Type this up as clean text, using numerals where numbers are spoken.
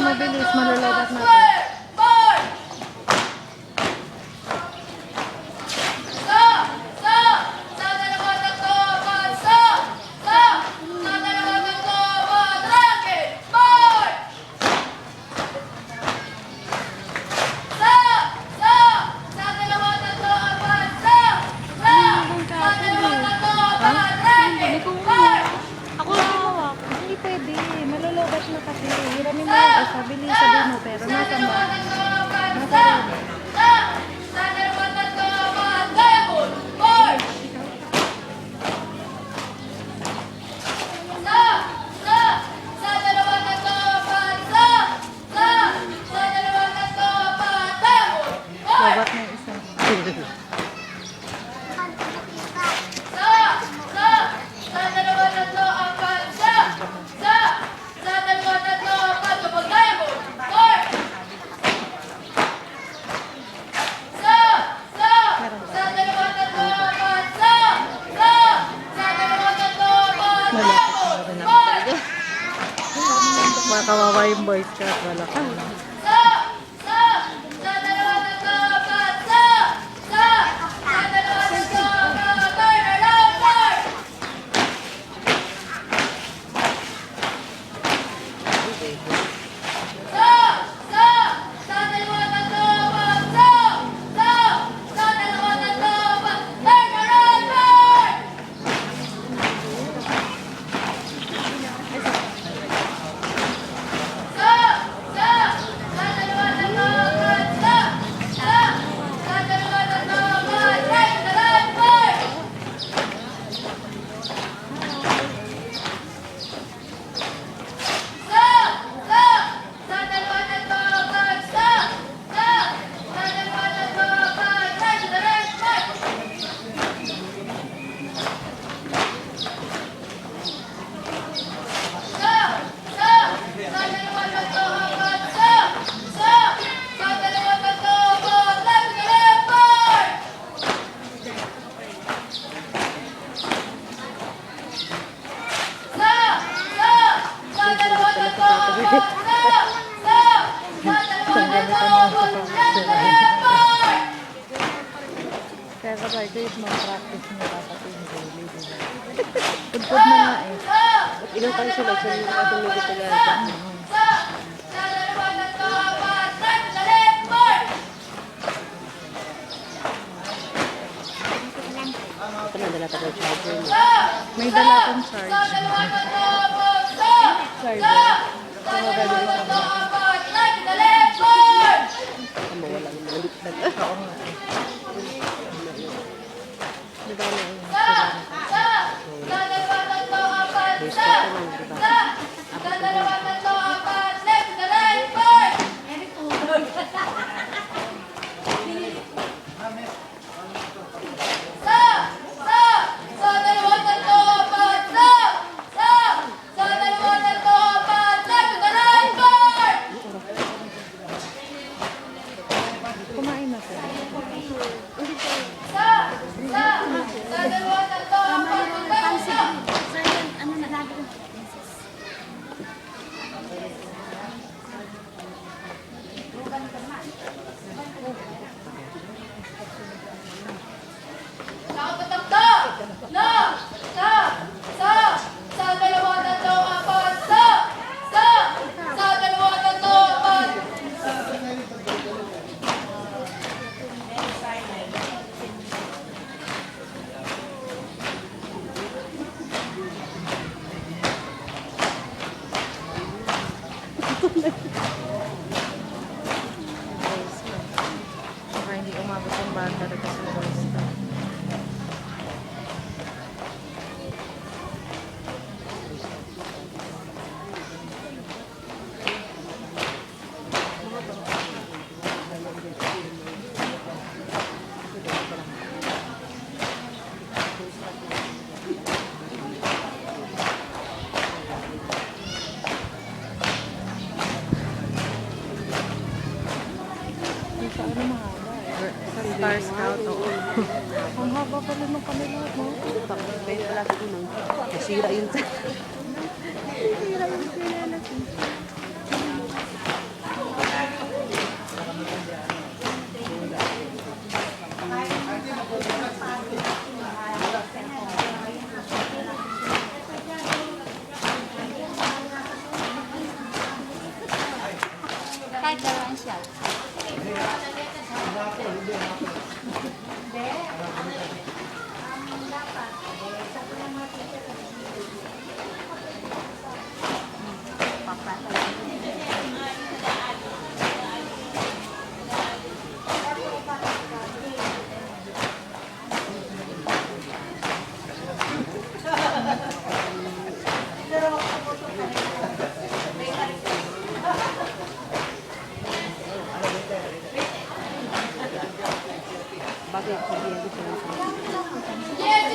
mabilis, malalabat natin. Ako lang hawak. Hindi pwede. Malulubat na kasi. Hiramin mo yung isa. Bilis sabihin mo. Pero nasa ba? Nasa rin. Labat na yung isa. Kawawa yung boys ka at wala ka. Kaya kapag ito yung mga practice nyo dapat yung daily. Pudpud na nga eh. Ilang tayo sila sa mga katulog ito gata. Ito na dala tayo charger. May dala akong charge. Charger. Tumagalo yung Ang mawala ng mga litag. oo nga eh. Di ba na yun? Gusto ko lang, di ba? Kumain na po. Baka hindi umabot ang bata na kasi na basta. Sa ano mahaba eh. Star Scout, oo. Ang haba pala nung kanila, no? Kaya pala ko nang nasira yun. Nasira yung pinalas. Bakit sabihin ko sila sa